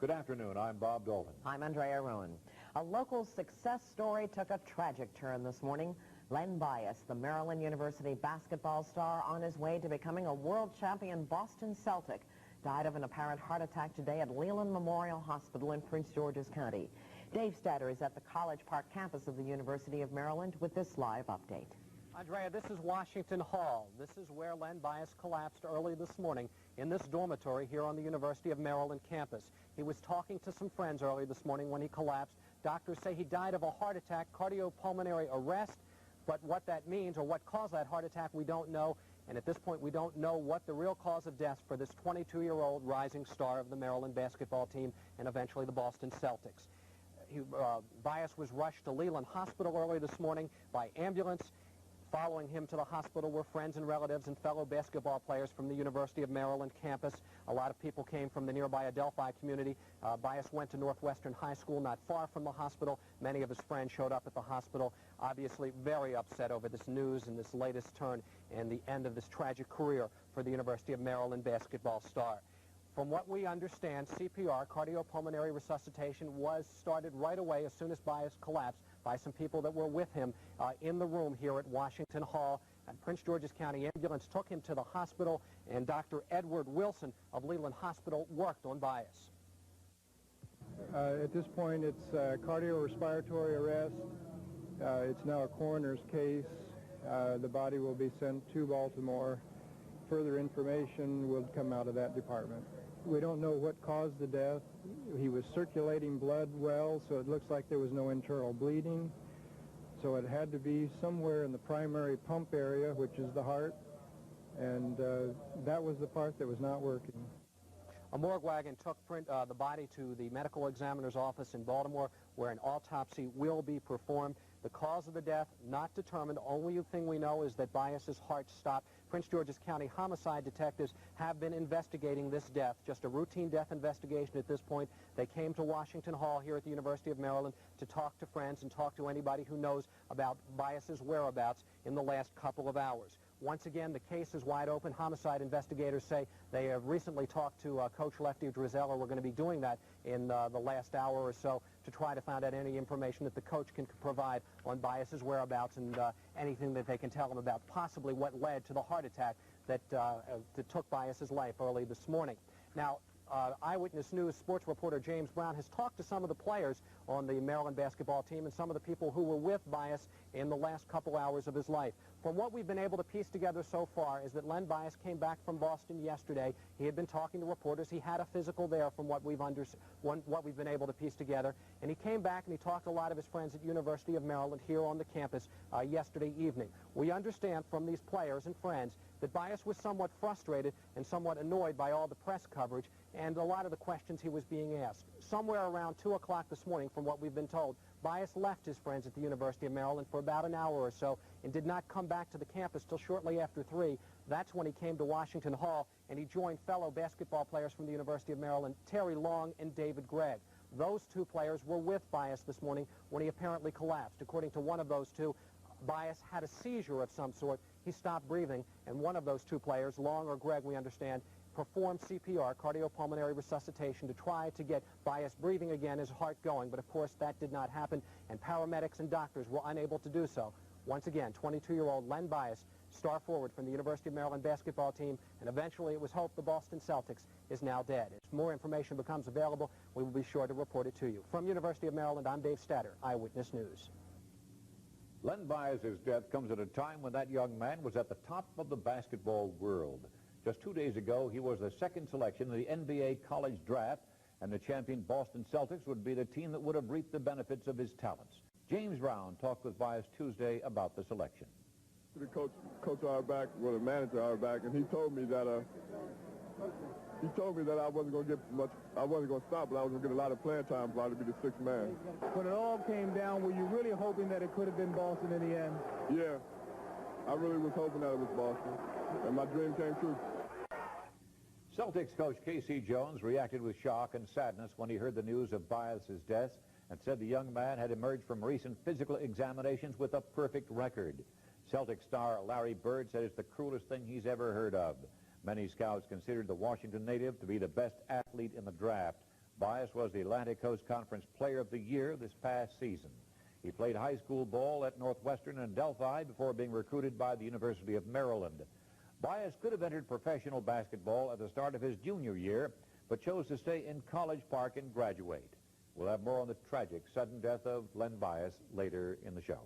Good afternoon. I'm Bob Dalton. I'm Andrea Ruin. A local success story took a tragic turn this morning. Len Bias, the Maryland University basketball star on his way to becoming a world champion Boston Celtic, died of an apparent heart attack today at Leland Memorial Hospital in Prince George's County. Dave Statter is at the College Park campus of the University of Maryland with this live update. Andrea, this is Washington Hall. This is where Len Bias collapsed early this morning in this dormitory here on the University of Maryland campus. He was talking to some friends early this morning when he collapsed. Doctors say he died of a heart attack, cardiopulmonary arrest, but what that means or what caused that heart attack, we don't know. And at this point, we don't know what the real cause of death for this 22-year-old rising star of the Maryland basketball team and eventually the Boston Celtics. Bias was rushed to Leland Hospital early this morning by ambulance. Following him to the hospital were friends and relatives and fellow basketball players from the University of Maryland campus. A lot of people came from the nearby Adelphi community. Bias went to Northwestern High School not far from the hospital. Many of his friends showed up at the hospital, obviously very upset over this news and this latest turn and the end of this tragic career for the University of Maryland basketball star. From what we understand, CPR, cardiopulmonary resuscitation, was started right away as soon as Bias collapsed by some people that were with him in the room here at Washington Hall. And Prince George's County ambulance took him to the hospital, and Dr. Edward Wilson of Leland Hospital worked on Bias. At this point, it's cardiorespiratory arrest. It's now a coroner's case. The body will be sent to Baltimore. Further information will come out of that department. We don't know what caused the death. He was circulating blood well, so it looks like there was no internal bleeding. So it had to be somewhere in the primary pump area, which is the heart, and that was the part that was not working. A morgue wagon took the body to the medical examiner's office in Baltimore, where an autopsy will be performed. The cause of the death not determined. Only thing we know is that Bias's heart stopped. Prince George's County homicide detectives have been investigating this death, just a routine death investigation at this point. They came to Washington Hall here at the University of Maryland to talk to friends and talk to anybody who knows about Bias's whereabouts in the last couple of hours. Once again, the case is wide open. Homicide investigators say they have recently talked to Coach Lefty Drizzella. We're going to be doing that in the last hour or so to try to find out any information that the coach can provide on Bias's whereabouts and anything that they can tell him about possibly what led to the heart attack that took Bias's life early this morning. Now, Eyewitness News sports reporter James Brown has talked to some of the players on the Maryland basketball team and some of the people who were with Bias in the last couple hours of his life. From what we've been able to piece together so far is that Len Bias came back from Boston yesterday. He had been talking to reporters. He had a physical there from what we've been able to piece together. And he came back and he talked to a lot of his friends at University of Maryland here on the campus yesterday evening. We understand from these players and friends that Bias was somewhat frustrated and somewhat annoyed by all the press coverage and a lot of the questions he was being asked. Somewhere around 2 o'clock this morning, from what we've been told, Bias left his friends at the University of Maryland for about an hour or so and did not come back to the campus till shortly after 3. That's when he came to Washington Hall and he joined fellow basketball players from the University of Maryland, Terry Long and David Gregg. Those two players were with Bias this morning when he apparently collapsed. According to one of those two, Bias had a seizure of some sort. He stopped breathing, and one of those two players, Long or Gregg, we understand, performed CPR, cardiopulmonary resuscitation, to try to get Bias breathing again, his heart going. But, of course, that did not happen, and paramedics and doctors were unable to do so. Once again, 22-year-old Len Bias, star forward from the University of Maryland basketball team, and eventually it was hoped the Boston Celtics, is now dead. As more information becomes available, we will be sure to report it to you. From University of Maryland, I'm Dave Statter, Eyewitness News. Len Bias's death comes at a time when that young man was at the top of the basketball world. Just 2 days ago, he was the second selection in the NBA college draft, and the champion Boston Celtics would be the team that would have reaped the benefits of his talents. James Brown talked with Bias Tuesday about the selection. The coach Auerbach, the manager Auerbach, and he told me that I wasn't going to get much. I wasn't going to stop, but I was going to get a lot of playing time, probably to be the sixth man. When it all came down, were you really hoping that it could have been Boston in the end? Yeah, I really was hoping that it was Boston, and my dream came true. Celtics coach K.C. Jones reacted with shock and sadness when he heard the news of Bias's death and said the young man had emerged from recent physical examinations with a perfect record. Celtic star Larry Bird said it's the cruelest thing he's ever heard of. Many scouts considered the Washington native to be the best athlete in the draft. Bias was the Atlantic Coast Conference Player of the Year this past season. He played high school ball at Northwestern and Delphi before being recruited by the University of Maryland. Bias could have entered professional basketball at the start of his junior year, but chose to stay in College Park and graduate. We'll have more on the tragic sudden death of Len Bias later in the show.